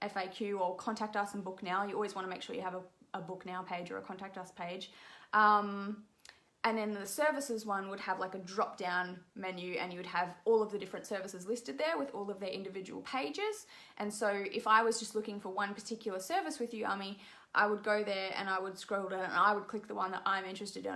FAQ or contact us and book now. You always want to make sure you have a book now page or a contact us page. And then the services one would have like a drop down menu, and you would have all of the different services listed there with all of their individual pages. And so if I was just looking for one particular service with you, Ami, I would go there and I would scroll down and I would click the one that I'm interested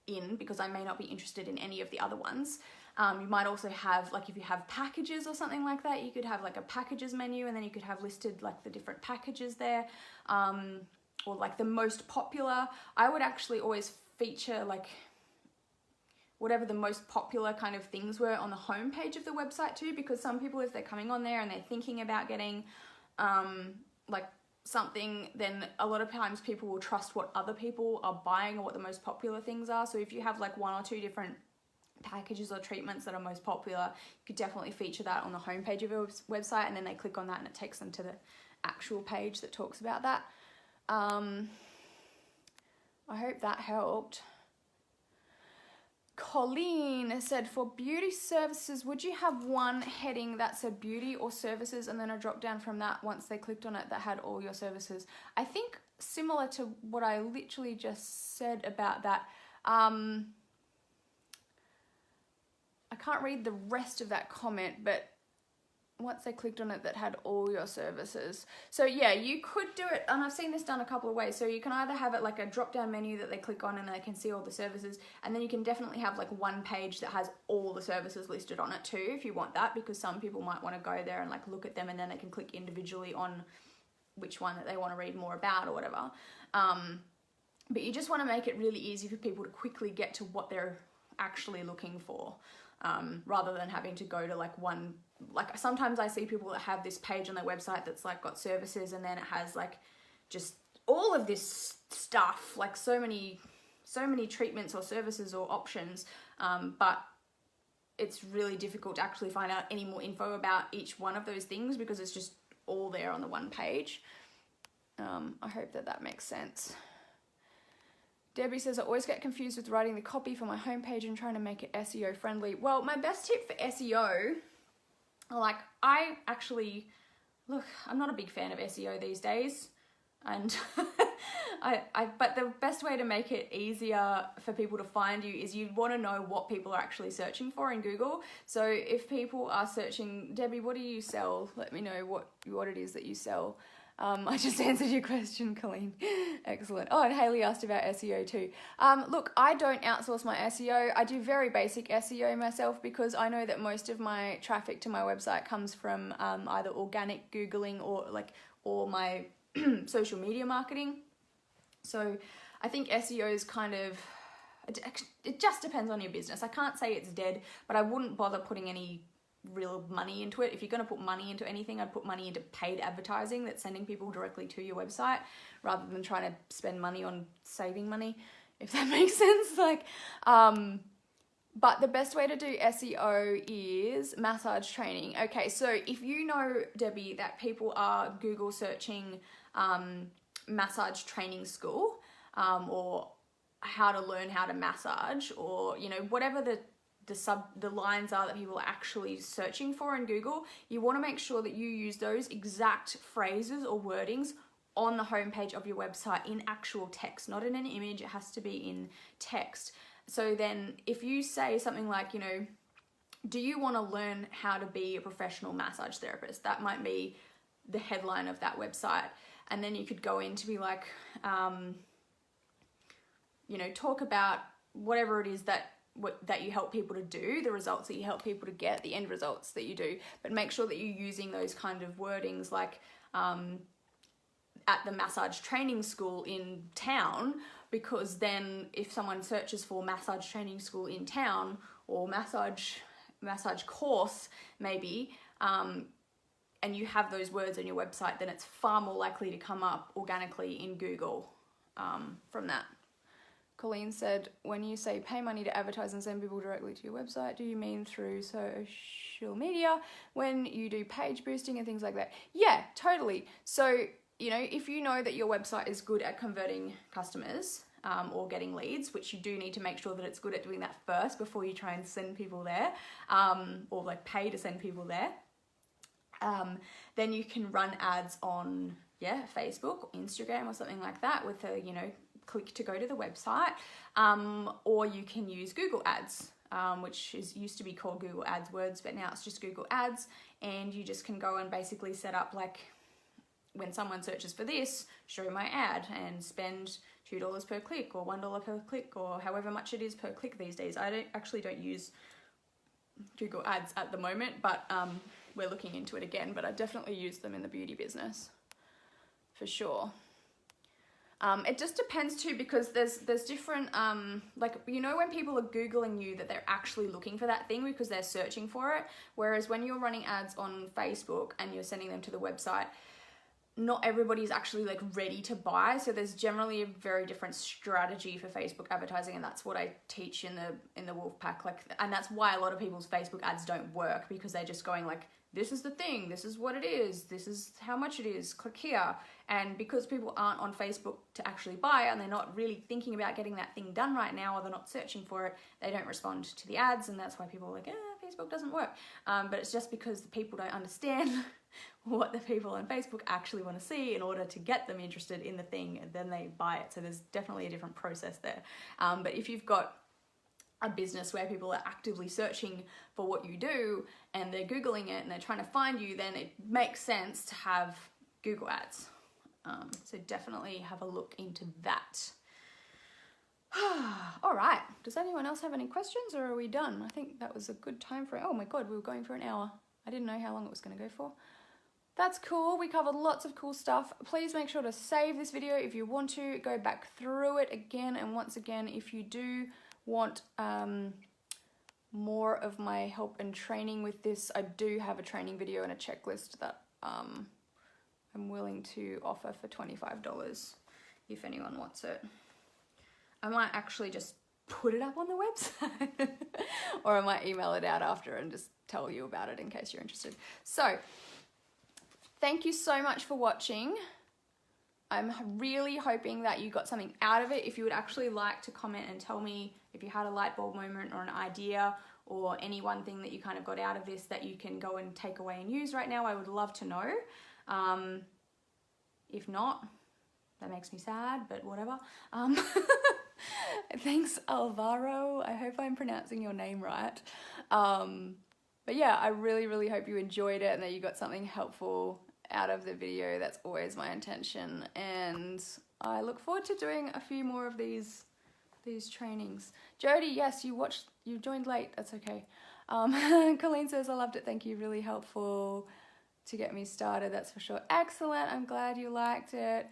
in because I may not be interested in any of the other ones. You might also have, like if you have packages or something like that, you could have like a packages menu, and then you could have listed like the different packages there, or like the most popular. I would actually always feature like whatever the most popular kind of things were on the home page of the website too, because some people, if they're coming on there and they're thinking about getting like something, then a lot of times people will trust what other people are buying or what the most popular things are. So if you have like 1 or 2 different packages or treatments that are most popular, you could definitely feature that on the home page of your website, and then they click on that and it takes them to the actual page that talks about that. I hope that helped. Colleen said, for beauty services, would you have one heading that said beauty or services and then a drop down from that once they clicked on it that had all your services? I think similar to what I literally just said about that. I can't read the rest of that comment, but once they clicked on it that had all your services. So yeah, you could do it, and I've seen this done a couple of ways. So you can either have it like a drop down menu that they click on and they can see all the services, and then you can definitely have like one page that has all the services listed on it too, if you want that, because some people might want to go there and like look at them and then they can click individually on which one that they want to read more about or whatever. But you just want to make it really easy for people to quickly get to what they're actually looking for. Rather than having to go to like one, like sometimes I see people that have this page on their website that's like got services, and then it has like just all of this stuff, like so many treatments or services or options, but it's really difficult to actually find out any more info about each one of those things because it's just all there on the one page. I hope that makes sense. Debbie says, I always get confused with writing the copy for my homepage and trying to make it SEO friendly. Well, my best tip for SEO, like I actually, look, I'm not a big fan of SEO these days. And but the best way to make it easier for people to find you is you want to know what people are actually searching for in Google. So if people are searching, Debbie, what do you sell? Let me know what it is that you sell. I just answered your question, Colleen. Excellent. Oh, and Haley asked about SEO too. Look, I don't outsource my SEO. I do very basic SEO myself because I know that most of my traffic to my website comes from either organic Googling or my social media marketing. So I think SEO is kind of, it just depends on your business. I can't say it's dead, but I wouldn't bother putting any real money into it. If you're going to put money into anything, I'd put money into paid advertising that's sending people directly to your website rather than trying to spend money on saving money, if that makes sense. But the best way to do SEO is massage training. Okay, so if you know, Debbie, that people are Google searching massage training school or how to learn how to massage, or whatever the lines are that people are actually searching for in Google, you want to make sure that you use those exact phrases or wordings on the homepage of your website in actual text, not in an image. It has to be in text. So then if you say something like, do you want to learn how to be a professional massage therapist? That might be the headline of that website. And then you could go in to be like, talk about whatever it is that you help people to do, the results that you help people to get, the end results that you do, but make sure that you're using those kind of wordings like at the massage training school in town, because then if someone searches for massage training school in town or massage course maybe, and you have those words on your website, then it's far more likely to come up organically in Google from that. Colleen said, when you say pay money to advertise and send people directly to your website, do you mean through social media when you do page boosting and things like that? Yeah, totally. So you know, if you know that your website is good at converting customers or getting leads, which you do need to make sure that it's good at doing that first before you try and send people there, or like pay to send people there, then you can run ads on, Facebook or Instagram or something like that with a, you know, click to go to the website, or you can use Google Ads, which used to be called Google AdWords, but now it's just Google Ads, and you just can go and basically set up, like, when someone searches for this, show my ad and spend $2 per click or $1 per click or however much it is per click these days. I don't use Google Ads at the moment, but we're looking into it again, but I definitely use them in the beauty business for sure. It just depends too, because there's different, like, you know, when people are Googling you, that they're actually looking for that thing because they're searching for it. Whereas when you're running ads on Facebook and you're sending them to the website, not everybody's actually like ready to buy. So there's generally a very different strategy for Facebook advertising. And that's what I teach in the Wolfpack. Like, and that's why a lot of people's Facebook ads don't work, because they're just going like, this is the thing, this is what it is, this is how much it is, click here. And because people aren't on Facebook to actually buy, and they're not really thinking about getting that thing done right now, or they're not searching for it, they don't respond to the ads, and that's why people are like, Facebook doesn't work. But it's just because the people don't understand what the people on Facebook actually want to see in order to get them interested in the thing, and then they buy it. So there's definitely a different process there. But if you've got a business where people are actively searching for what you do and they're Googling it and they're trying to find you, then it makes sense to have Google Ads. So definitely have a look into that. All right, does anyone else have any questions, or are we done? I think that was a good time for it. Oh my God, we were going for an hour. I didn't know how long it was going to go for. That's cool. We covered lots of cool stuff. Please make sure to save this video if you want to. Go back through it again. And once again, if you do want more of my help and training with this, I do have a training video and a checklist that I'm willing to offer for $25 if anyone wants it. I might actually just put it up on the website or I might email it out after and just tell you about it in case you're interested. So thank you so much for watching. I'm really hoping that you got something out of it. If you would actually like to comment and tell me if you had a light bulb moment or an idea or any one thing that you kind of got out of this that you can go and take away and use right now, I would love to know. If not, that makes me sad, but whatever. Thanks, Alvaro. I hope I'm pronouncing your name right. But yeah, I really, really hope you enjoyed it and that you got something helpful out of the video. That's always my intention, and I look forward to doing a few more of these trainings. Jody, yes, you joined late, that's okay. Colleen says, I loved it, thank you, really helpful to get me started, that's for sure. Excellent, I'm glad you liked it.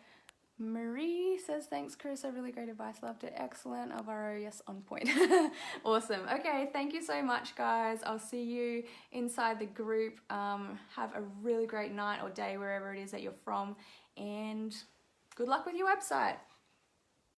Marie says, thanks Carissa, really great advice, loved it. Excellent. Alvaro, yes, on point. Awesome. Okay, thank you so much guys. I'll see you inside the group. Have a really great night or day wherever it is that you're from, and good luck with your website.